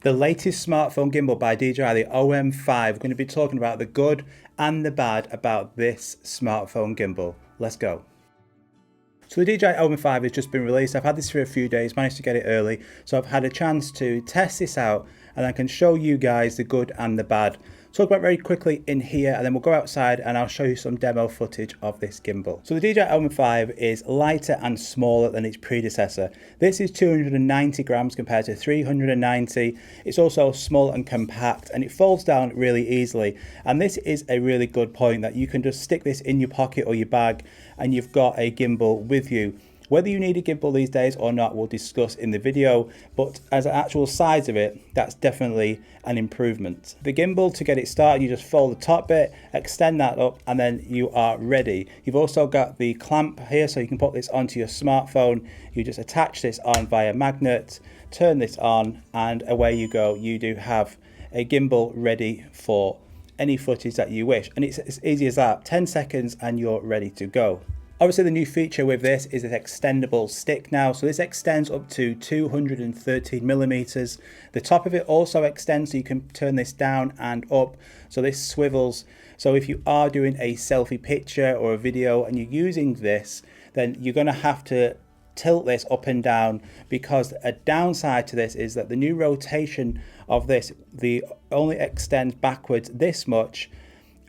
The latest smartphone gimbal by DJI, the OM5. We're going to be talking about the good and the bad about this smartphone gimbal. Let's go. So the DJI OM5 has just been released. I've had this for a few days, managed to get it early. So I've had a chance to test this out and I can show you guys the good and the bad. Talk about very quickly in here and then we'll go outside and I'll show you some demo footage of this gimbal. So the DJI OM5 is lighter and smaller than its predecessor. This is 290 grams compared to 390. It's also small and compact and it folds down really easily. And this is a really good point, that you can just stick this in your pocket or your bag and you've got a gimbal with you. Whether you need a gimbal these days or not, we'll discuss in the video, but as an actual size of it, that's definitely an improvement. The gimbal, to get it started, you just fold the top bit, extend that up, and then you are ready. You've also got the clamp here, so you can put this onto your smartphone. You just attach this on via magnet, turn this on, and away you go. You do have a gimbal ready for any footage that you wish. And it's as easy as that, 10 seconds and you're ready to go. Obviously the new feature with this is an extendable stick now, so this extends up to 213 millimeters. The top of it also extends, so you can turn this down and up, so this swivels. So if you are doing a selfie picture or a video and you're using this, then you're going to have to tilt this up and down, because a downside to this is that the new rotation of this, the only extends backwards this much,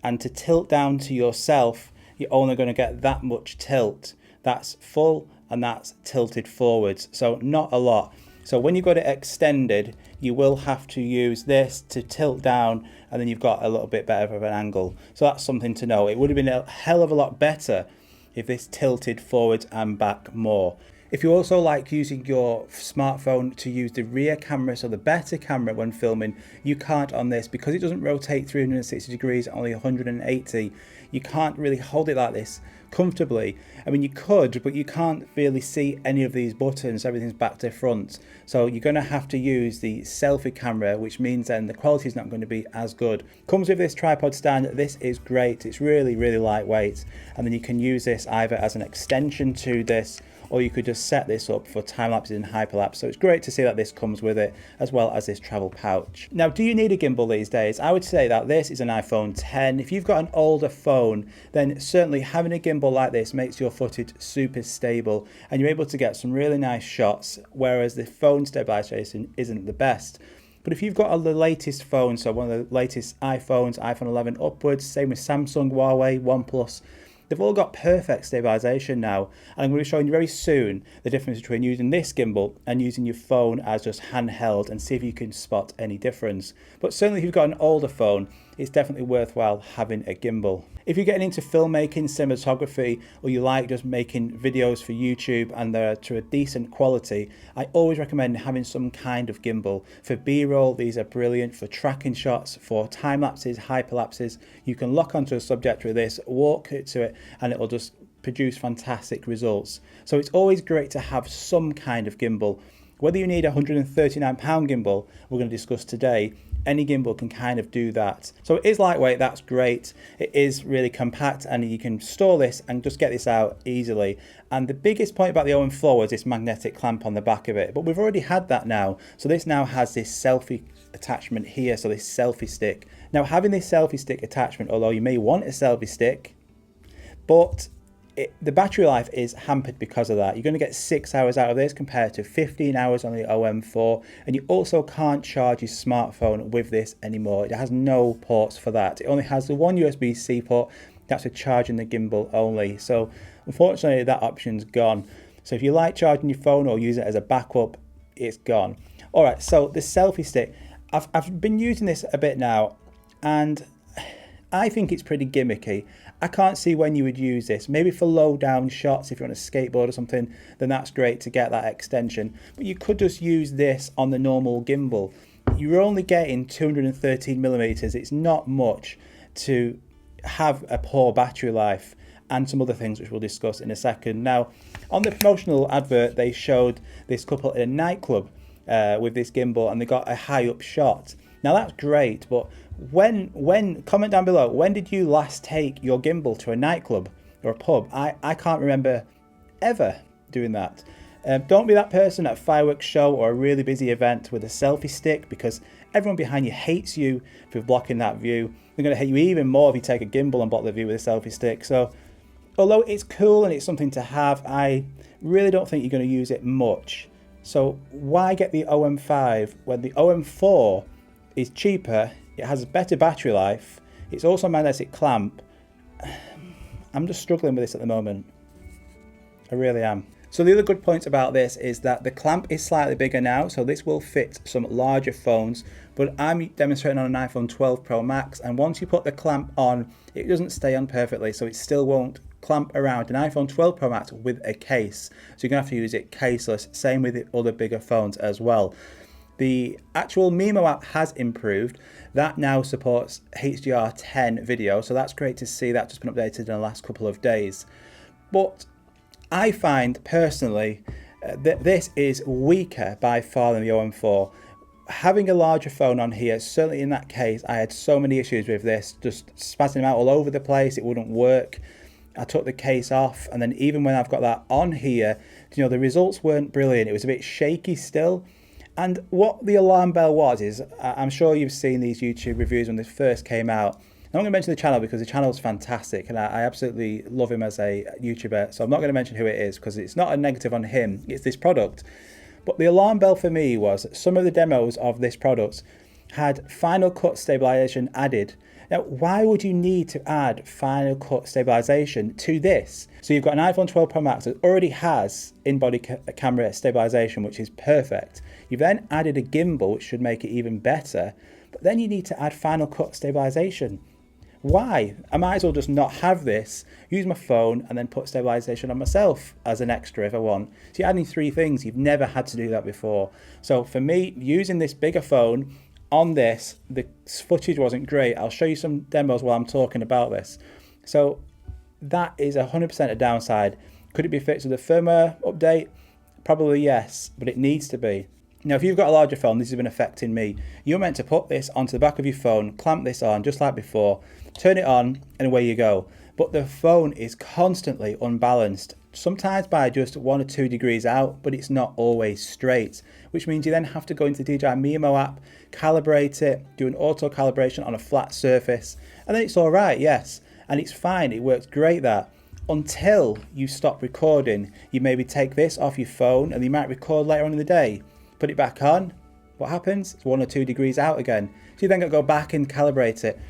and to tilt down to yourself, you're only going to get that much tilt. That's full and that's tilted forwards, so not a lot. So when you've got it extended, you will have to use this to tilt down, and then you've got a little bit better of an angle. So that's something to know. It would have been a hell of a lot better if this tilted forwards and back more. If you also like using your smartphone to use the rear camera, so the better camera when filming, you can't on this, because it doesn't rotate 360 degrees, only 180. You can't really hold it like this comfortably. I mean, you could, but you can't really see any of these buttons. Everything's back to front. So you're going to have to use the selfie camera, which means then the quality is not going to be as good. Comes with this tripod stand. This is great. It's really, really lightweight. And then you can use this either as an extension to this, or you could just set this up for time lapses and hyperlapse. So it's great to see that this comes with it, as well as this travel pouch. Now, do you need a gimbal these days? I would say that this is an iPhone 10. If you've got an older phone, then certainly having a gimbal like this makes your footage super stable and you're able to get some really nice shots, whereas the phone stabilization isn't the best. But if you've got the latest phone, so one of the latest iPhones, iPhone 11 upwards, same with Samsung, Huawei, OnePlus, they've all got perfect stabilization now, and I'm going to be showing you very soon the difference between using this gimbal and using your phone as just handheld, and see if you can spot any difference. But certainly if you've got an older phone, it's definitely worthwhile having a gimbal. If you're getting into filmmaking, cinematography, or you like just making videos for YouTube and they're to a decent quality, I always recommend having some kind of gimbal. For B-roll, these are brilliant. For tracking shots, for time lapses, hyperlapses, you can lock onto a subject with this, walk to it, and it will just produce fantastic results. So it's always great to have some kind of gimbal. Whether you need a £139 gimbal, we're going to discuss today, any gimbal can kind of do that. So it is lightweight, that's great. It is really compact and you can store this and just get this out easily. And the biggest point about the OM4 was this magnetic clamp on the back of it, but we've already had that now. So this now has this selfie attachment here, so this selfie stick. Now having this selfie stick attachment, although you may want a selfie stick, but the battery life is hampered because of that. You're going to get 6 hours out of this compared to 15 hours on the OM4, and you also can't charge your smartphone with this anymore. It has no ports for that. It only has the one USB-C port. That's for charging the gimbal only. So unfortunately that option's gone. So if you like charging your phone or use it as a backup, it's gone. All right, so the selfie stick, I've been using this a bit now, and I think it's pretty gimmicky. I can't see when you would use this. Maybe for low down shots, if you're on a skateboard or something, then that's great to get that extension. But you could just use this on the normal gimbal. You're only getting 213 millimeters. It's not much to have a poor battery life, and some other things which we'll discuss in a second. Now, on the promotional advert, they showed this couple in a nightclub with this gimbal, and they got a high up shot. Now that's great, but when comment down below, when did you last take your gimbal to a nightclub or a pub? I can't remember ever doing that. Don't be that person at a fireworks show or a really busy event with a selfie stick, because everyone behind you hates you for blocking that view. They're going to hate you even more if you take a gimbal and block the view with a selfie stick. So although it's cool and it's something to have, I really don't think you're going to use it much. So why get the OM5 when the OM4 is cheaper, it has a better battery life, it's also a magnetic clamp. I'm just struggling with this at the moment. I really am. So the other good point about this is that the clamp is slightly bigger now, so this will fit some larger phones, but I'm demonstrating on an iPhone 12 Pro Max, and once you put the clamp on, it doesn't stay on perfectly, so it still won't clamp around an iPhone 12 Pro Max with a case. So you're going to have to use it caseless, same with the other bigger phones as well. The actual Mimo app has improved. That now supports HDR10 video, so that's great to see. That's just been updated in the last couple of days. But I find personally that this is weaker by far than the OM4. Having a larger phone on here, certainly in that case, I had so many issues with this, just spazzing out all over the place. It wouldn't work. I took the case off, and then even when I've got that on here, you know, the results weren't brilliant. It was a bit shaky still. And what the alarm bell was is, I'm sure you've seen these YouTube reviews when they first came out. I'm not going to mention the channel because the channel is fantastic and I absolutely love him as a YouTuber. So I'm not going to mention who it is because it's not a negative on him, it's this product. But the alarm bell for me was some of the demos of this product had Final Cut stabilization added. Now, why would you need to add Final Cut stabilization to this? So you've got an iPhone 12 Pro Max that already has in-body camera stabilization, which is perfect. You've then added a gimbal, which should make it even better. But then you need to add Final Cut stabilization. Why? I might as well just not have this, use my phone and then put stabilization on myself as an extra if I want. So you're adding three things. You've never had to do that before. So for me, using this bigger phone on this, the footage wasn't great. I'll show you some demos while I'm talking about this. So that is 100% a downside. Could it be fixed with a firmware update? Probably yes, but it needs to be. Now, if you've got a larger phone, this has been affecting me. You're meant to put this onto the back of your phone, clamp this on just like before, turn it on, and away you go. But the phone is constantly unbalanced, sometimes by just 1 or 2 degrees out, but it's not always straight, which means you then have to go into the DJI Mimo app, calibrate it, do an auto calibration on a flat surface, and then it's all right, yes, and it's fine, it works great that. Until you stop recording, you maybe take this off your phone and you might record later on in the day. Put it back on, what happens? It's 1 or 2 degrees out again. So you then got to go back and calibrate it.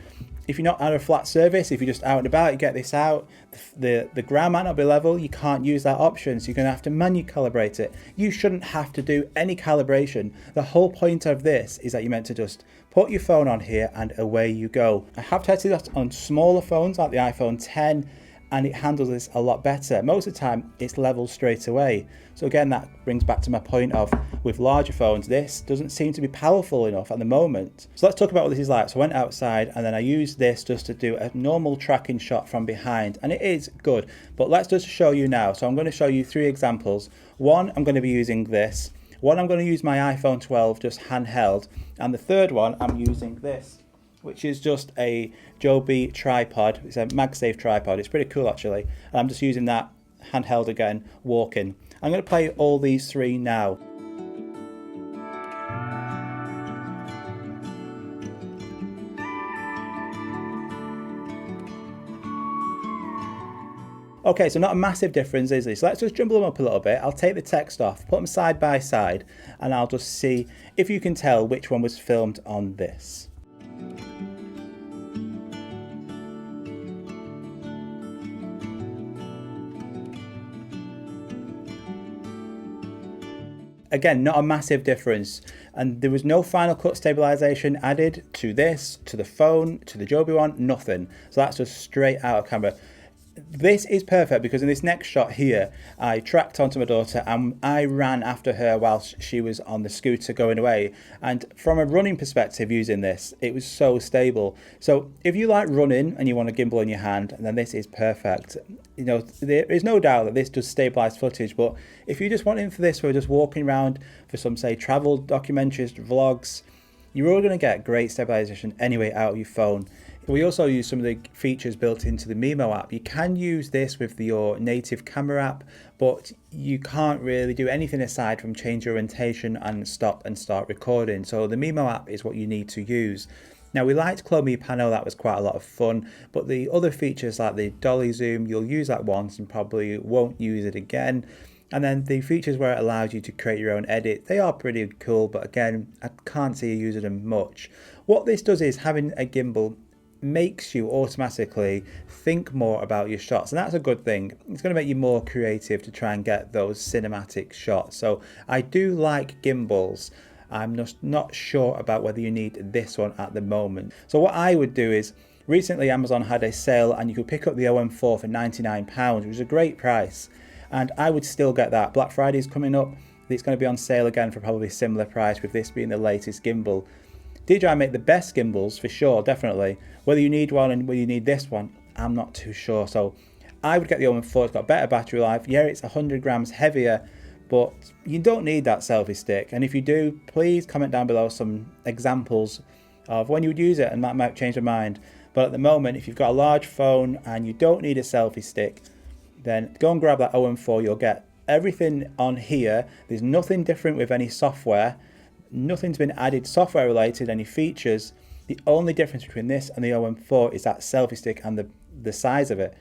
If you're not on a flat surface, if you're just out and about, you get this out, the ground might not be level, you can't use that option, so you're going to have to manually calibrate it. You shouldn't have to do any calibration. The whole point of this is that you're meant to just put your phone on here and away you go. I have tested that on smaller phones like the iPhone 10, and it handles this a lot better. Most of the time it's level straight away. So again, that brings back to my point of with larger phones, this doesn't seem to be powerful enough at the moment. So let's talk about what this is like. So I went outside and then I used this just to do a normal tracking shot from behind, and it is good, but let's just show you now. So I'm going to show you 3 examples. One, I'm going to be using this. One, I'm going to use my iPhone 12 just handheld, and the third one I'm using this, which is just a Joby tripod. It's a MagSafe tripod. It's pretty cool actually. And I'm just using that handheld again, walking. I'm going to play all these 3 now. Okay, so not a massive difference, is this? So let's just jumble them up a little bit. I'll take the text off, put them side by side, and I'll just see if you can tell which one was filmed on this. Again, not a massive difference, and there was no Final Cut stabilization added to this, to the phone, to the Joby one, nothing. So that's just straight out of camera. This is perfect because in this next shot here, I tracked onto my daughter and I ran after her whilst she was on the scooter going away. And from a running perspective using this, it was so stable. So if you like running and you want a gimbal in your hand, then this is perfect. You know, there is no doubt that this does stabilize footage, but if you just want in for this for just walking around for some, say, travel documentaries, vlogs, you're all going to get great stabilization anyway out of your phone. We also use some of the features built into the Mimo app. You can use this with your native camera app, but you can't really do anything aside from change orientation and stop and start recording. So the Mimo app is what you need to use. Now, we liked Clone Panel, that was quite a lot of fun, but the other features like the dolly zoom, you'll use that once and probably won't use it again. And then the features where it allows you to create your own edit, they are pretty cool, but again, I can't see you using them much. What this does is having a gimbal makes you automatically think more about your shots, and that's a good thing. It's going to make you more creative to try and get those cinematic shots. So I do like gimbals. I'm just not sure about whether you need this one at the moment. So what I would do is, recently Amazon had a sale and you could pick up the OM4 for £99, which is a great price, and I would still get that. Black Friday is coming up, it's going to be on sale again for probably a similar price, with this being the latest gimbal. DJI make the best gimbals for sure, definitely. Whether you need one and whether you need this one, I'm not too sure. So I would get the OM4. It's got better battery life. Yeah, it's 100 grams heavier, but you don't need that selfie stick. And if you do, please comment down below some examples of when you would use it, and that might change your mind. But at the moment, if you've got a large phone and you don't need a selfie stick, then go and grab that OM4. You'll get everything on here. There's nothing different with any software. Nothing's been added software related, any features. The only difference between this and the OM4 is that selfie stick and the size of it.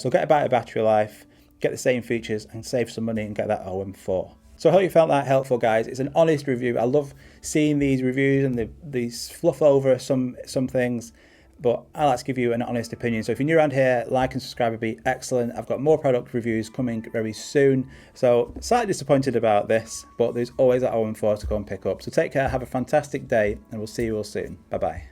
So get a better battery life, get the same features and save some money and get that OM4. So I hope you found that helpful, guys. It's an honest review. I love seeing these reviews and these fluff over some things, but I like to give you an honest opinion. So if you're new around here, like and subscribe would be excellent. I've got more product reviews coming very soon. So slightly disappointed about this, but there's always that OM4 to go and pick up. So take care, have a fantastic day, and we'll see you all soon. Bye-bye.